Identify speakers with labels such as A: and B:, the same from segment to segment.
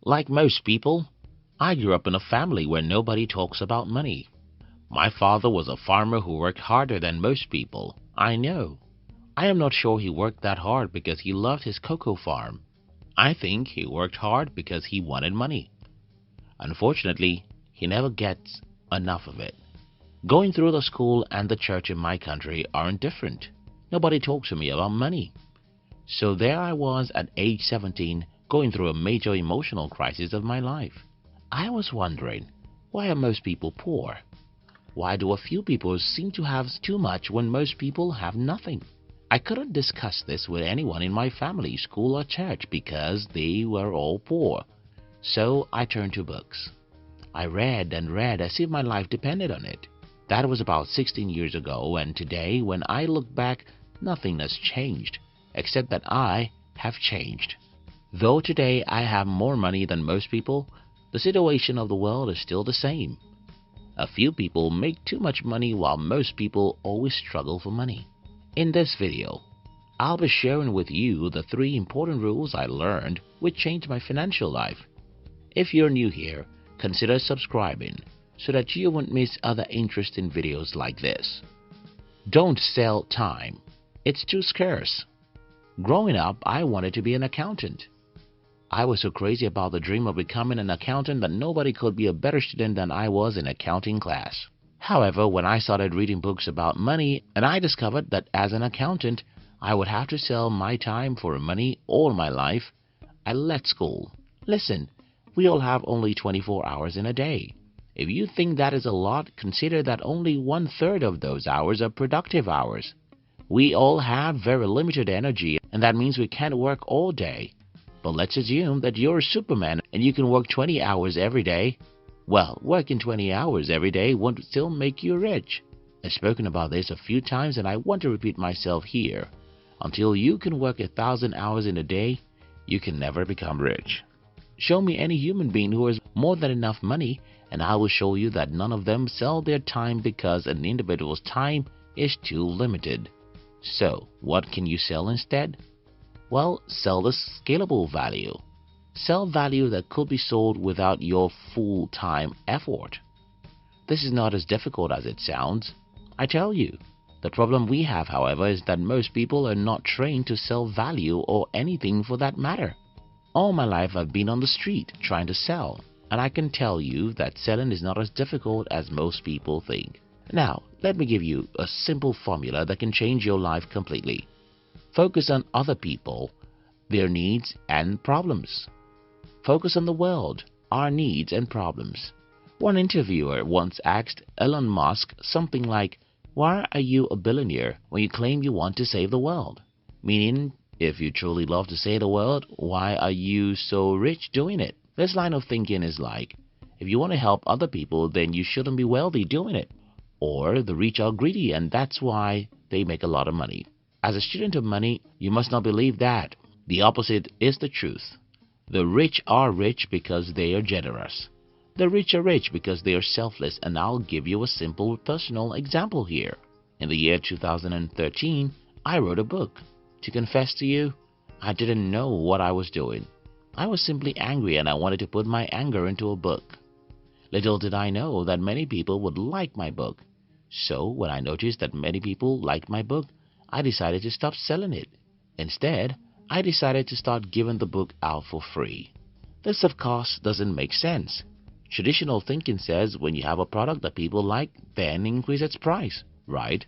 A: Like most people, I grew up in a family where nobody talks about money. My father was a farmer who worked harder than most people. I know. I am not sure he worked that hard because he loved his cocoa farm. I think he worked hard because he wanted money. Unfortunately, he never gets enough of it. Going through the school and the church in my country aren't different. Nobody talks to me about money. So there I was at age 17 going through a major emotional crisis of my life. I was wondering, why are most people poor? Why do a few people seem to have too much when most people have nothing? I couldn't discuss this with anyone in my family, school or church because they were all poor. So I turned to books. I read and read as if my life depended on it. That was about 16 years ago, and today when I look back, nothing has changed, except that I have changed. Though today I have more money than most people, the situation of the world is still the same. A few people make too much money while most people always struggle for money. In this video, I'll be sharing with you the 3 important rules I learned which changed my financial life. If you're new here, consider subscribing so that you won't miss other interesting videos like this. Don't sell time. It's too scarce. Growing up, I wanted to be an accountant. I was so crazy about the dream of becoming an accountant that nobody could be a better student than I was in accounting class. However, when I started reading books about money and I discovered that as an accountant, I would have to sell my time for money all my life, I left school. Listen, we all have only 24 hours in a day. If you think that is a lot, consider that only 1/3 of those hours are productive hours. We all have very limited energy, and that means we can't work all day. But let's assume that you're a Superman and you can work 20 hours every day. Well, working 20 hours every day won't still make you rich. I've spoken about this a few times and I want to repeat myself here. Until you can work 1,000 hours in a day, you can never become rich. Show me any human being who has more than enough money and I will show you that none of them sell their time because an individual's time is too limited. So, what can you sell instead? Well, sell the scalable value. Sell value that could be sold without your full-time effort. This is not as difficult as it sounds. I tell you. The problem we have, however, is that most people are not trained to sell value or anything for that matter. All my life I've been on the street trying to sell, and I can tell you that selling is not as difficult as most people think. Now, let me give you a simple formula that can change your life completely. Focus on other people, their needs and problems. Focus on the world, our needs and problems. One interviewer once asked Elon Musk something like, "Why are you a billionaire when you claim you want to save the world?" Meaning, if you truly love to save the world, why are you so rich doing it? This line of thinking is like, if you want to help other people, then you shouldn't be wealthy doing it. Or the rich are greedy and that's why they make a lot of money. As a student of money, you must not believe that. The opposite is the truth. The rich are rich because they are generous. The rich are rich because they are selfless, and I'll give you a simple personal example here. In the year 2013, I wrote a book. To confess to you, I didn't know what I was doing. I was simply angry and I wanted to put my anger into a book. Little did I know that many people would like my book. So when I noticed that many people liked my book, I decided to stop selling it. Instead, I decided to start giving the book out for free. This of course doesn't make sense. Traditional thinking says when you have a product that people like, then increase its price, right?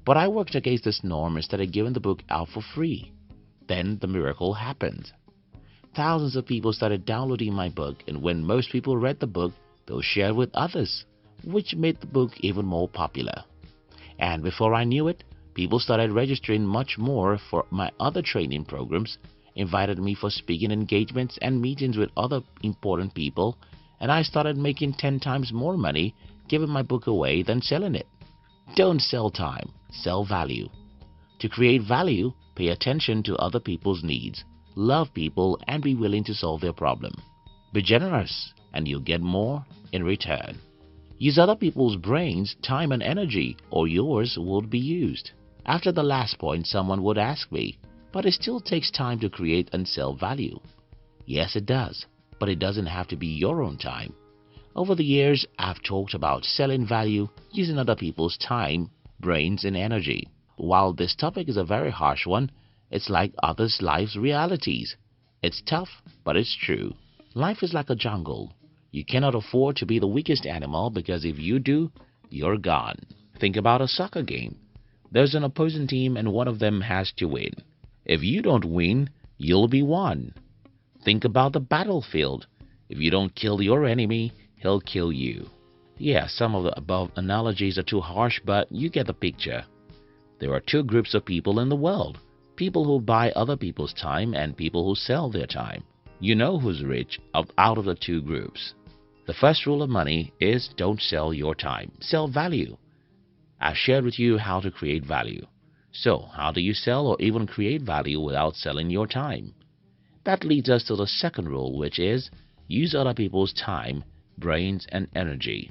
A: But I worked against this norm and started giving the book out for free. Then the miracle happened. Thousands of people started downloading my book, and when most people read the book, they'll share it with others, which made the book even more popular. And before I knew it, people started registering much more for my other training programs, invited me for speaking engagements and meetings with other important people, and I started making 10 times more money giving my book away than selling it. Don't sell time, sell value. To create value, pay attention to other people's needs, love people, and be willing to solve their problem. Be generous, and you'll get more in return. Use other people's brains, time, and energy, or yours won't be used. After the last point, someone would ask me, but it still takes time to create and sell value. Yes, it does, but it doesn't have to be your own time. Over the years, I've talked about selling value using other people's time, brains, and energy. While this topic is a very harsh one, it's like others' lives' realities. It's tough, but it's true. Life is like a jungle. You cannot afford to be the weakest animal because if you do, you're gone. Think about a soccer game. There's an opposing team and one of them has to win. If you don't win, you'll be won. Think about the battlefield. If you don't kill your enemy, he'll kill you. Yeah, some of the above analogies are too harsh, but you get the picture. There are two groups of people in the world. People who buy other people's time and people who sell their time. You know who's rich out of the two groups. The first rule of money is don't sell your time. Sell value. I've shared with you how to create value. So, how do you sell or even create value without selling your time? That leads us to the second rule, which is use other people's time, brains, and energy.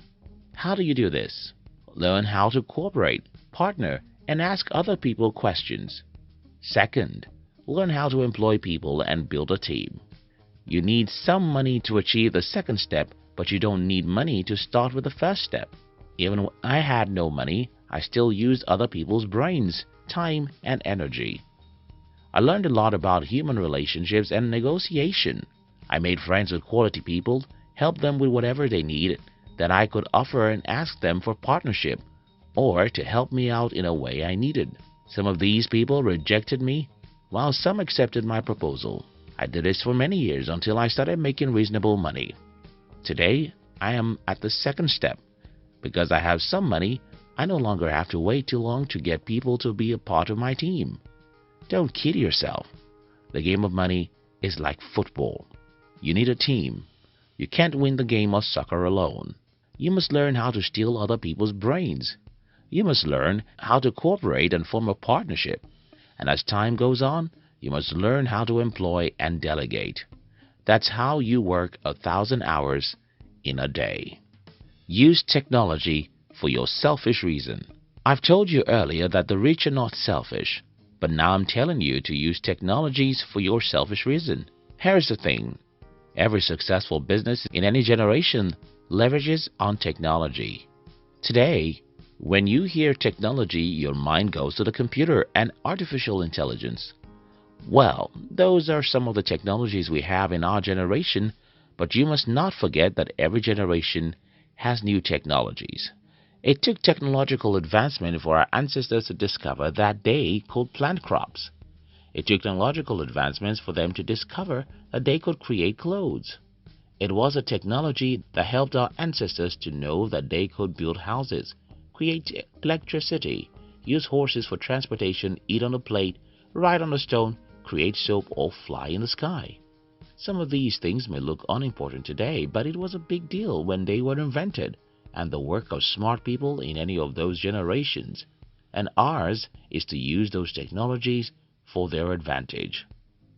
A: How do you do this? Learn how to cooperate, partner, and ask other people questions. Second, learn how to employ people and build a team. You need some money to achieve the second step, but you don't need money to start with the first step. Even when I had no money, I still used other people's brains, time, and energy. I learned a lot about human relationships and negotiation. I made friends with quality people, helped them with whatever they need that I could offer and asked them for partnership or to help me out in a way I needed. Some of these people rejected me, while some accepted my proposal. I did this for many years until I started making reasonable money. Today, I am at the second step. Because I have some money, I no longer have to wait too long to get people to be a part of my team. Don't kid yourself. The game of money is like football. You need a team. You can't win the game of soccer alone. You must learn how to steal other people's brains. You must learn how to cooperate and form a partnership. And as time goes on, you must learn how to employ and delegate. That's how you work 1,000 hours in a day. Use technology for your selfish reason. I've told you earlier that the rich are not selfish, but now I'm telling you to use technologies for your selfish reason. Here's the thing. Every successful business in any generation leverages on technology. Today, when you hear technology, your mind goes to the computer and artificial intelligence. Well, those are some of the technologies we have in our generation, but you must not forget that every generation has new technologies. It took technological advancement for our ancestors to discover that they could plant crops. It took technological advancements for them to discover that they could create clothes. It was a technology that helped our ancestors to know that they could build houses, create electricity, use horses for transportation, eat on a plate, ride on a stone, create soap, or fly in the sky. Some of these things may look unimportant today, but it was a big deal when they were invented, and the work of smart people in any of those generations. And ours is to use those technologies for their advantage.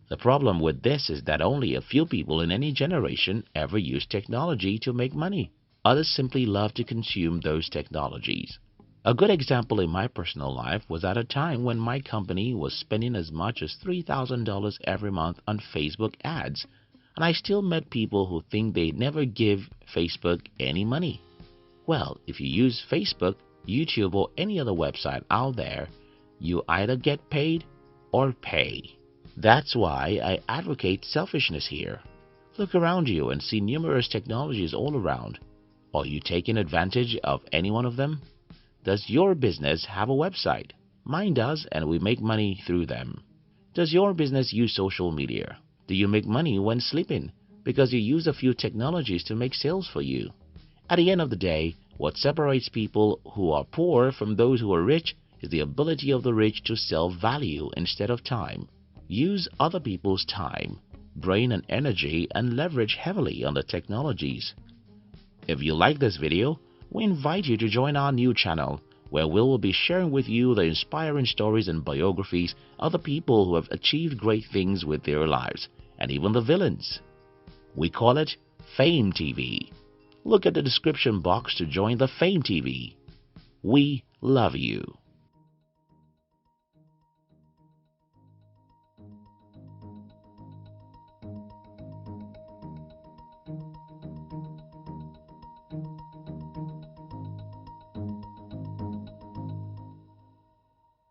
A: The problem with this is that only a few people in any generation ever use technology to make money. Others simply love to consume those technologies. A good example in my personal life was at a time when my company was spending as much as $3,000 every month on Facebook ads, and I still met people who think they'd never give Facebook any money. Well, if you use Facebook, YouTube, or any other website out there, you either get paid or pay. That's why I advocate selfishness here. Look around you and see numerous technologies all around. Are you taking advantage of any one of them? Does your business have a website? Mine does, and we make money through them. Does your business use social media? Do you make money when sleeping? Because you use a few technologies to make sales for you. At the end of the day, what separates people who are poor from those who are rich is the ability of the rich to sell value instead of time. Use other people's time, brain, and energy, and leverage heavily on the technologies. If you like this video, we invite you to join our new channel, where we will be sharing with you the inspiring stories and biographies of the people who have achieved great things with their lives, and even the villains. We call it Fame TV. Look at the description box to join the Fame TV. We love you.